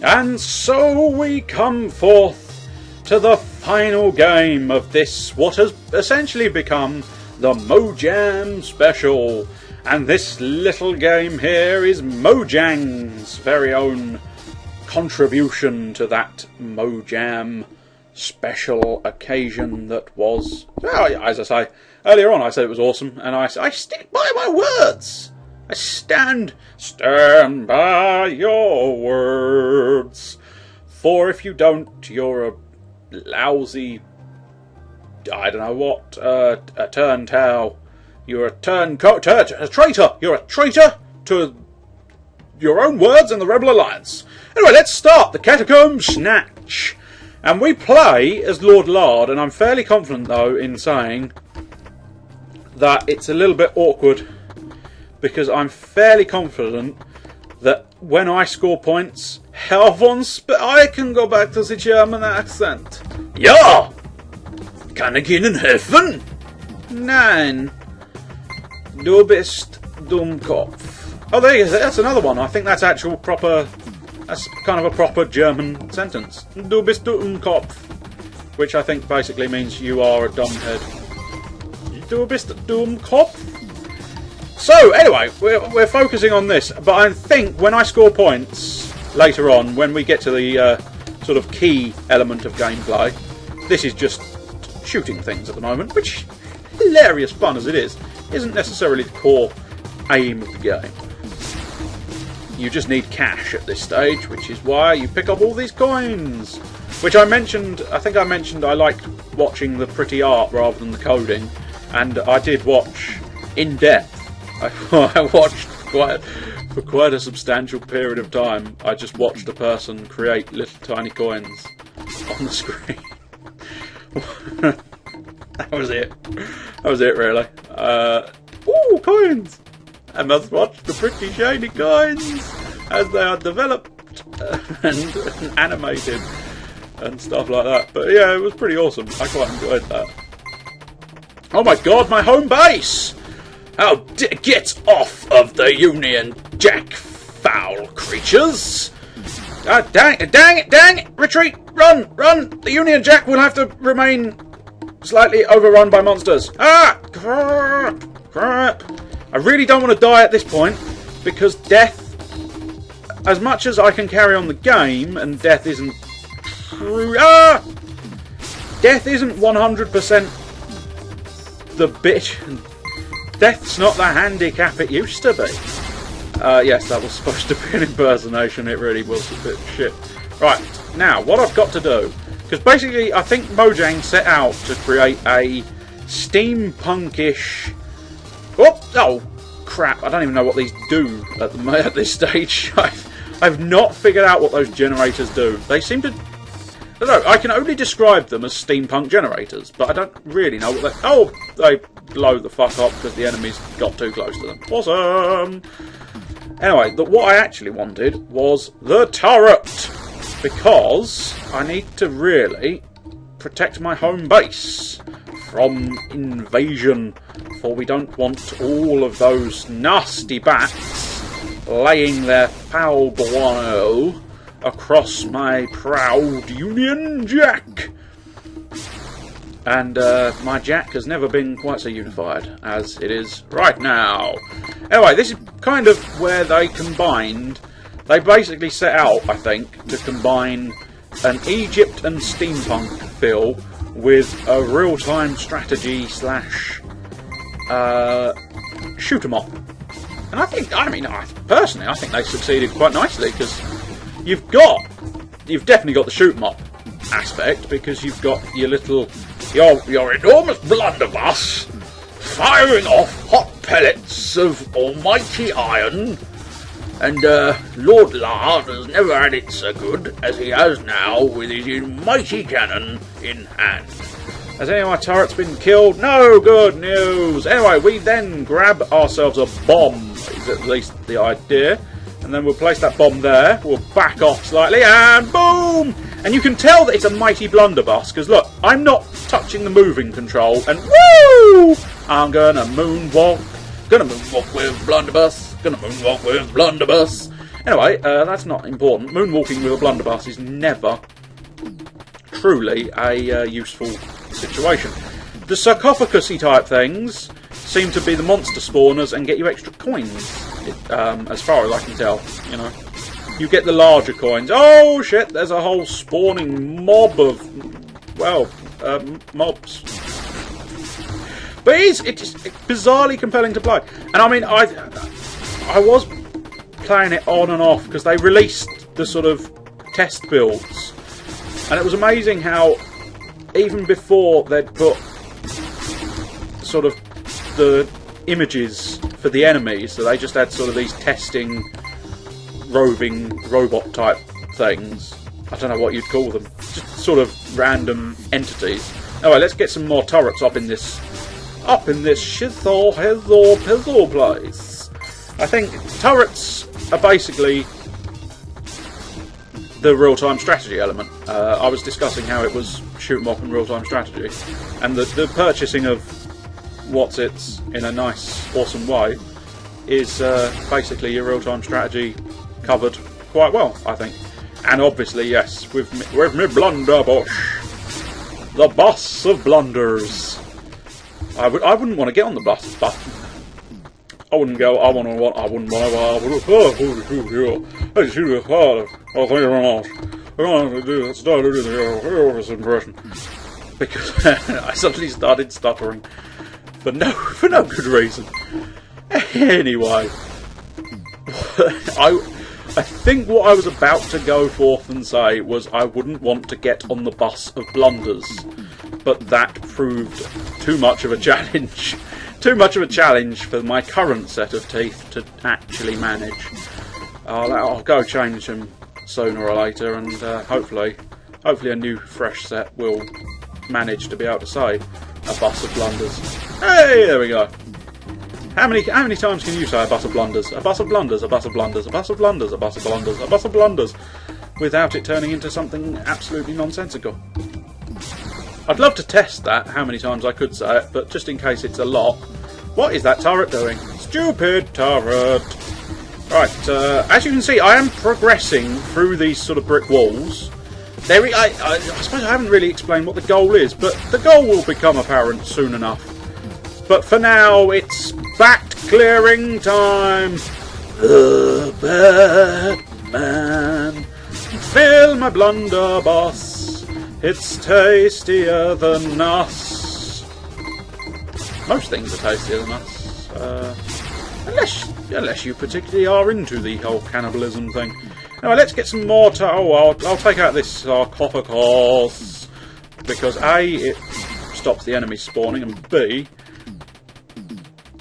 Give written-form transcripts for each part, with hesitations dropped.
And so we come forth to the final game of this, what has essentially become the Mojang Special. And this little game here is Mojang's very own contribution to that Mojang Special occasion that was, well, as I say, earlier on I said it was awesome, and I stick by my words. I stand by your words. For if you don't, you're a lousy, I don't know what, a turncoat. You're a traitor. You're a traitor to your own words and the Rebel Alliance. Anyway, let's start the Catacomb Snatch. And we play as Lord Lard, and I'm fairly confident, though, in saying that it's a little bit awkward, because I'm fairly confident that when I score points, Herr Von Speck, I can go back to the German accent. Ja! Kann ich Ihnen helfen? Nein. Du bist Dummkopf. Oh, there you go. That's another one. I think that's actual proper... That's kind of a proper German sentence. Du bist Dummkopf. Which I think basically means you are a dumbhead. Du bist Dummkopf. So, anyway, we're focusing on this. But I think when I score points later on, when we get to the sort of key element of gameplay, this is just shooting things at the moment, which, hilarious fun as it is, isn't necessarily the core aim of the game. You just need cash at this stage, which is why you pick up all these coins. Which I mentioned, I think I mentioned I liked watching the pretty art rather than the coding, and I did watch in depth. I watched for quite a substantial period of time. I just watched a person create little tiny coins on the screen. That was it. That was it, really. Ooh, coins! I must watch the pretty shiny coins as they are developed and animated and stuff like that. But yeah, it was pretty awesome. I quite enjoyed that. Oh my god, my home base! Get off of the Union Jack, foul creatures! Dang it! Retreat! Run! The Union Jack will have to remain slightly overrun by monsters. Ah! Crap! I really don't want to die at this point, because death, as much as I can carry on the game, and death isn't death isn't 100% the bitch. Death's not the handicap it used to be. Yes, that was supposed to be an impersonation. It really was a bit shit. Right, now, what I've got to do, because basically I think Mojang set out to create a steampunkish... Oh, crap, I don't even know what these do at this stage. I've not figured out what those generators do. They seem to... I don't know, I can only describe them as steampunk generators, but I don't really know what they... Oh, they blow the fuck up because the enemies got too close to them. Awesome! Anyway, what I actually wanted was the turret, because I need to really protect my home base from invasion, for we don't want all of those nasty bats laying their foul guano across my proud Union Jack. And my Jack has never been quite so unified as it is right now. Anyway, this is kind of where they combined. They basically set out, I think, to combine an Egypt and steampunk feel with a real-time strategy slash shoot 'em up. And I personally, I think they succeeded quite nicely, because you've definitely got the shoot 'em up aspect, because you've got your enormous blunderbuss firing off hot pellets of almighty iron, and Lord Lard has never had it so good as he has now with his mighty cannon in hand. Has any of my turrets been killed? No, good news. Anyway, we then grab ourselves a bomb, is at least the idea, and then we'll place that bomb there. We'll back off slightly, and boom! And you can tell that it's a mighty blunderbuss, because look, I'm not touching the moving control, and woo! I'm gonna moonwalk with blunderbuss, Anyway, that's not important. Moonwalking with a blunderbuss is never truly a useful situation. The sarcophagus-y type things seem to be the monster spawners and get you extra coins, as far as I can tell, you know. You get the larger coins. Oh shit, there's a whole spawning mob of, well, mobs. But it's bizarrely compelling to play. And I mean, I was playing it on and off because they released the sort of test builds. And it was amazing how, even before they'd put sort of the images for the enemies, so they just had sort of these testing roving robot type things. I don't know what you'd call them. Just sort of random entities. Anyway, let's get some more turrets up in this shithole pizzle place. I think turrets are basically the real-time strategy element. I was discussing how it was shoot 'em up in real-time strategy, and the purchasing of what's-its in a nice, awesome way is basically your real-time strategy covered quite well, I think. And obviously, yes, with me blunderbuss, the boss of blunders. I wouldn't want to get on the bus, but I wouldn't go. I wouldn't want. Oh, thank you very much. I'm going to start doing the impression because I suddenly started stuttering for no good reason. Anyway, I think what I was about to go forth and say was I wouldn't want to get on the bus of blunders, but that proved too much of a challenge. Too much of a challenge for my current set of teeth to actually manage. I'll go change them sooner or later, and hopefully a new fresh set will manage to be able to say a bus of blunders. Hey, there we go. How many times can you say a bus of blunders? A bus of blunders, a bus of blunders, a bus of blunders, a bus of blunders, a bus of blunders, without it turning into something absolutely nonsensical? I'd love to test that, how many times I could say it, but just in case it's a lot. What is that turret doing? Stupid turret! Right, as you can see, I am progressing through these sort of brick walls. I suppose I haven't really explained what the goal is, but the goal will become apparent soon enough. But for now, it's bat clearing time. The Batman. Fill my blunderbuss. It's tastier than us. Most things are tastier than us. Unless you particularly are into the whole cannibalism thing. Anyway, let's get some more I'll take out this sarcophagus. Because A, it stops the enemies spawning, and B,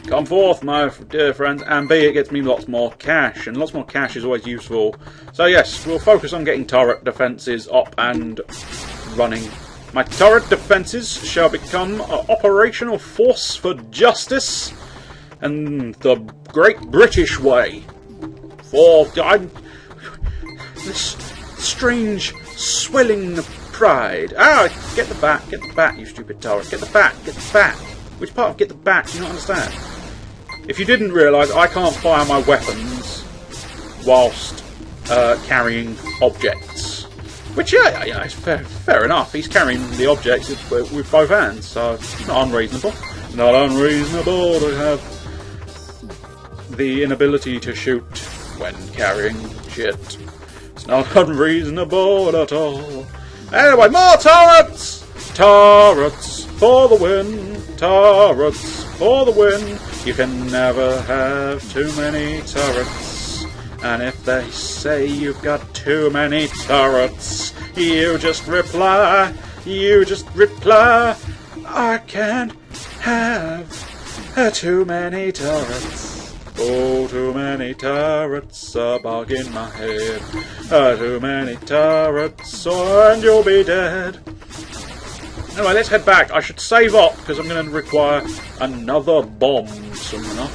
come forth, my dear friends, and B, it gets me lots more cash, and lots more cash is always useful. So yes, we'll focus on getting turret defences up and running. My turret defences shall become an operational force for justice and the Great British way. For this strange swelling of pride. Get the bat, you stupid turret. Get the bat. Which part of get the bat do you not understand? If you didn't realise, I can't fire my weapons whilst carrying objects. Which, yeah, it's fair enough. He's carrying the objects with both hands, so it's not unreasonable. Not unreasonable to have the inability to shoot when carrying shit. It's not unreasonable at all. Anyway, more turrets! Turrets for the win! Turrets for the win! You can never have too many turrets. And if they say you've got too many turrets, you just reply, I can't have too many turrets. Oh, too many turrets, a bug in my head. Too many turrets, and you'll be dead. Anyway, let's head back. I should save up, because I'm going to require another bomb soon enough.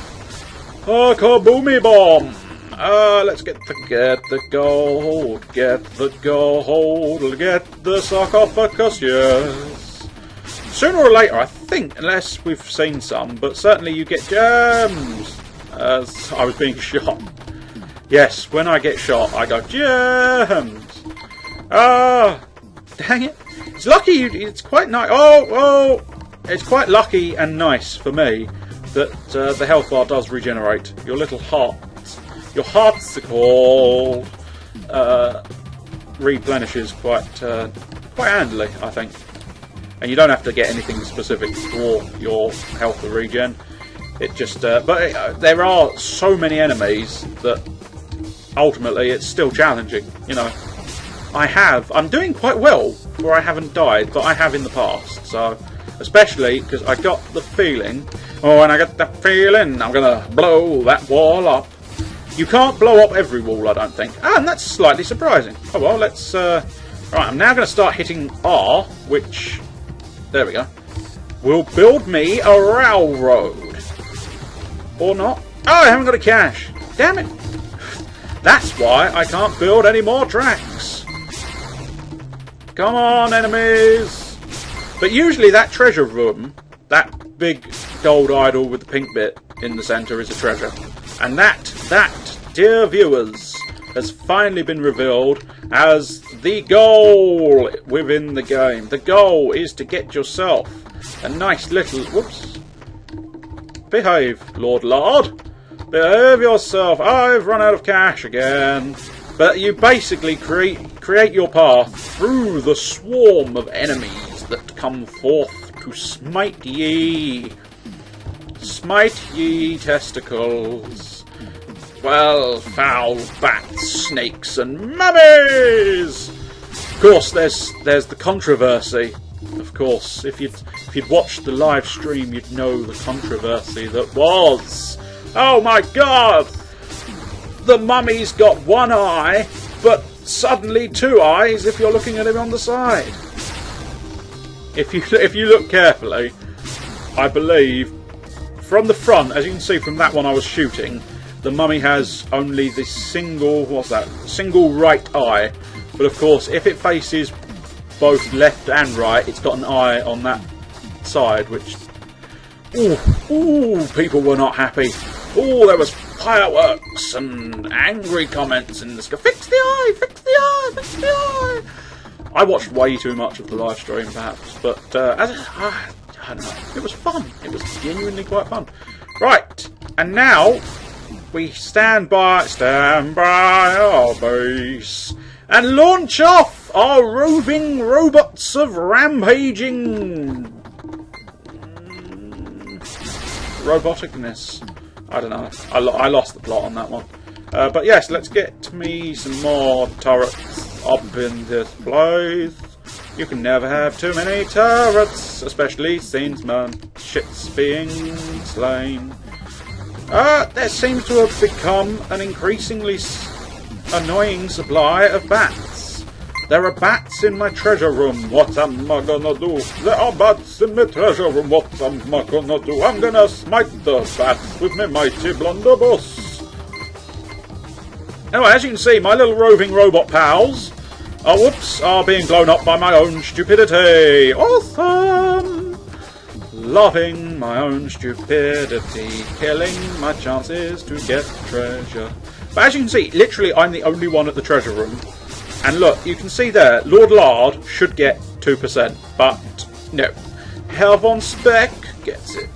A kaboomy bomb! Let's get the gold, get the sarcophagus, yes. Sooner or later, I think, unless we've seen some, but certainly you get gems. As I was being shot. Yes, when I get shot, I go, germs! Ah, dang it. It's lucky, it's quite nice. Oh! It's quite lucky and nice for me that the health bar does regenerate. Your little hearts, your heartsicle replenishes quite handily, I think. And you don't have to get anything specific for your health to regen. It just, but there are so many enemies that ultimately it's still challenging. You know, I'm doing quite well where I haven't died, but I have in the past. So, especially because I got the feeling, and I got the feeling I'm gonna blow that wall up. You can't blow up every wall, I don't think. And that's slightly surprising. Oh well, let's. Right, I'm now going to start hitting R, which. There we go. Will build me a railroad. Or not. Oh, I haven't got a cache. Damn it. That's why I can't build any more tracks. Come on, enemies. But usually that treasure room, that big gold idol with the pink bit in the centre is a treasure. And that, dear viewers, has finally been revealed as the goal within the game. The goal is to get yourself a nice little... Whoops. Behave, Lord Lard. Behave yourself. I've run out of cash again. But you basically create your path through the swarm of enemies that come forth to smite ye. Smite ye testicles. Well, foul bats, snakes, and mummies! Of course, there's the controversy. Of course, if you'd watched the live stream, you'd know the controversy that was. Oh my God! The mummy's got one eye, but suddenly two eyes if you're looking at him on the side. If you look carefully, I believe from the front, as you can see from that one I was shooting. The mummy has only the single right eye, but of course if it faces both left and right, it's got an eye on that side, which, ooh, people were not happy. Oh, there was fireworks and angry comments in the sky. Fix the eye, fix the eye, fix the eye. I watched way too much of the live stream perhaps, but I don't know, it was fun. It was genuinely quite fun. Right, and now we stand by our base and launch off our roving robots of rampaging roboticness. I don't know. I lost the plot on that one. But yes, let's get me some more turrets up in this place. You can never have too many turrets, especially since shit's being slain. There seems to have become an increasingly annoying supply of bats. There are bats in my treasure room. What am I gonna do? There are bats in my treasure room. What am I gonna do? I'm gonna smite the bats with my mighty blunderbuss. Anyway, as you can see, my little roving robot pals are being blown up by my own stupidity. Awesome! Loving my own stupidity, killing my chances to get treasure. But as you can see, literally I'm the only one at the treasure room. And look, you can see there, Lord Lard should get 2%, but no. Herr Von Speck gets it.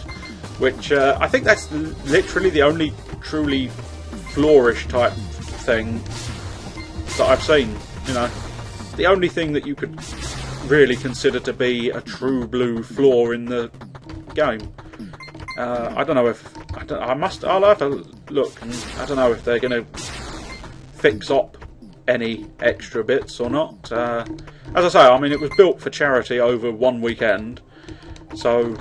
Which, I think that's literally the only truly flourish type thing that I've seen, you know. The only thing that you could really consider to be a true blue flaw in the game. I don't know if I'll have to look, and I don't know if they're going to fix up any extra bits or not. As I say, I mean, it was built for charity over one weekend, so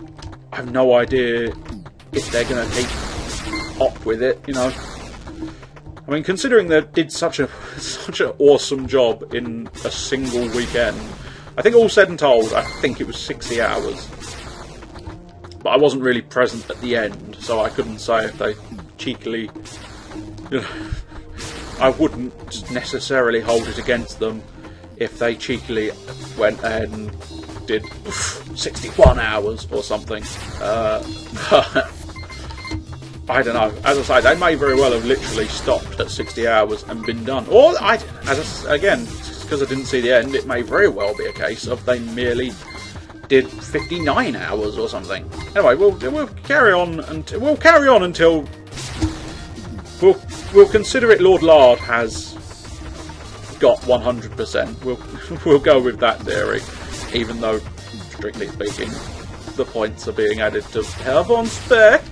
I have no idea if they're going to keep up with it, you know. I mean, considering they did such an awesome job in a single weekend, I think all said and told, I think it was 60 hours. But I wasn't really present at the end, so I couldn't say if they cheekily... You know, I wouldn't necessarily hold it against them if they cheekily went ahead and did 61 hours or something. I don't know. As I say, they may very well have literally stopped at 60 hours and been done. Or, again, because I didn't see the end, it may very well be a case of they merely did 59 hours or something. Anyway, we'll carry on until we'll consider it Lord Lard has got 100%. We'll go with that theory, even though, strictly speaking, the points are being added to Herr Von Speck.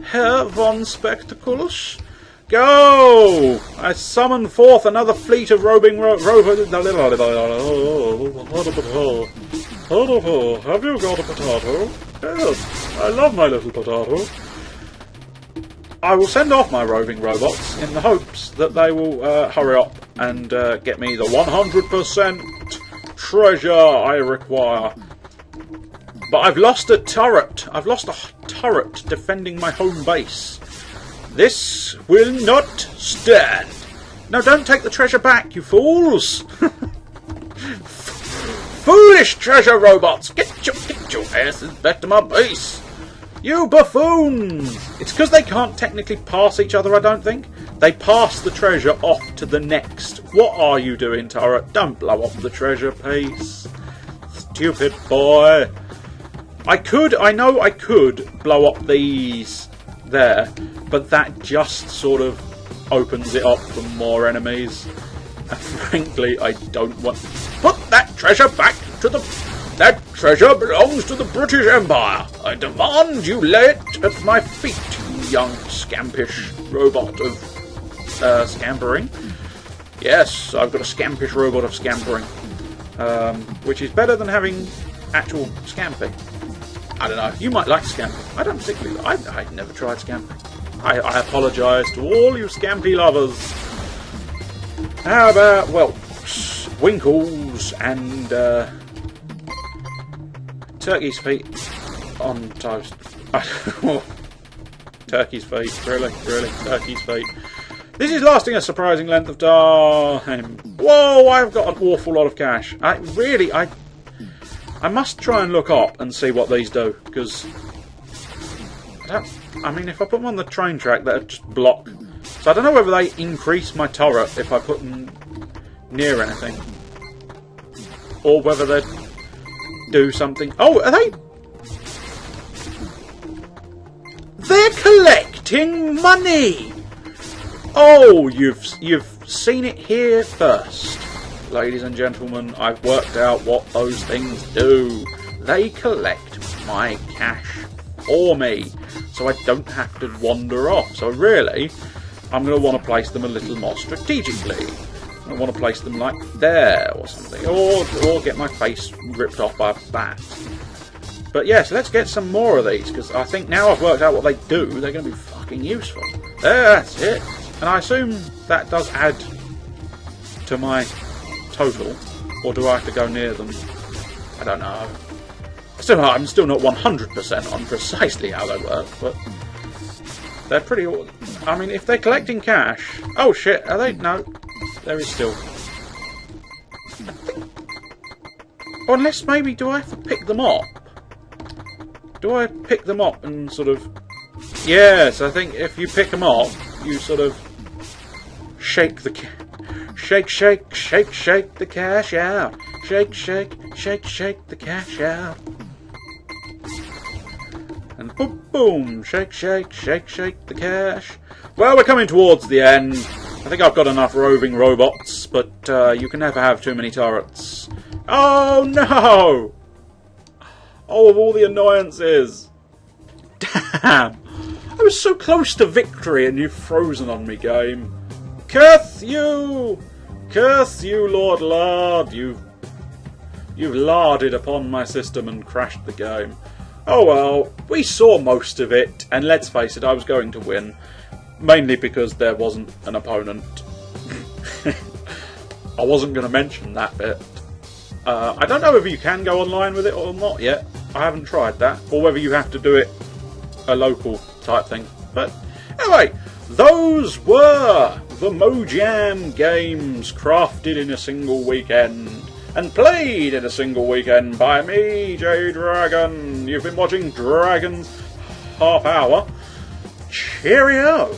Herr Von Spectacles. Go! I summon forth another fleet of roving rovers. Have you got a potato? Yes, I love my little potato. I will send off my roving robots in the hopes that they will hurry up and get me the 100% treasure I require. But I've lost a turret. I've lost a turret defending my home base. This will not stand. No, don't take the treasure back, you fools! Foolish treasure robots! Get your asses back to my base! You buffoons! It's because they can't technically pass each other, I don't think. They pass the treasure off to the next. What are you doing, turret? Don't blow up the treasure piece. Stupid boy. I know I could blow up these there, but that just sort of opens it up for more enemies. And frankly, I don't want... Put that treasure back to the... That treasure belongs to the British Empire. I demand you lay it at my feet, you young scampish robot of scampering. Yes, I've got a scampish robot of scampering, which is better than having actual scamping. I don't know. You might like scamping. I don't particularly. I've never tried scamping. I apologise to all you scampy lovers. How about Winkles and turkey's feet on toast? Turkey's feet, really, turkey's feet. This is lasting a surprising length of time. Whoa! I've got an awful lot of cash. I must try and look up and see what these do, because I mean, if I put them on the train track, they'll just block. So I don't know whether they increase my turret if I put them near anything, or whether they do something. Oh, are they? They're collecting money. Oh, you've seen it here first. Ladies and gentlemen, I've worked out what those things do. They collect my cash for me, so I don't have to wander off. So really, I'm going to want to place them a little more strategically. I want to place them like there or something, or get my face ripped off by a bat. But yes, let's get some more of these, because I think now I've worked out what they do, they're going to be fucking useful. That's it. And I assume that does add to my total, or do I have to go near them? I don't know. I'm still not 100% on precisely how they work, but they're pretty... I mean, if they're collecting cash... Oh shit, are they? No. There is still... I think... Or unless maybe, do I have to pick them up? Do I pick them up and sort of... Yes, I think if you pick them up, you sort of shake the... Shake, shake, shake, shake the cash out. Shake, shake, shake, shake the cash out. And boom, boom, shake, shake, shake, shake the cash. Well, we're coming towards the end. I think I've got enough roving robots, but you can never have too many turrets. Oh no! Oh, of all the annoyances. Damn! I was so close to victory and you've frozen on me, game. Curse you! Curse you, Lord Lard! You've larded upon my system and crashed the game. Oh well, we saw most of it, and let's face it, I was going to win. Mainly because there wasn't an opponent. I wasn't going to mention that bit. I don't know if you can go online with it or not yet. I haven't tried that. Or whether you have to do it a local type thing. But anyway, those were the Mojam games crafted in a single weekend and played in a single weekend by me, J Dragon. You've been watching Dragon's Half Hour. Cheerio!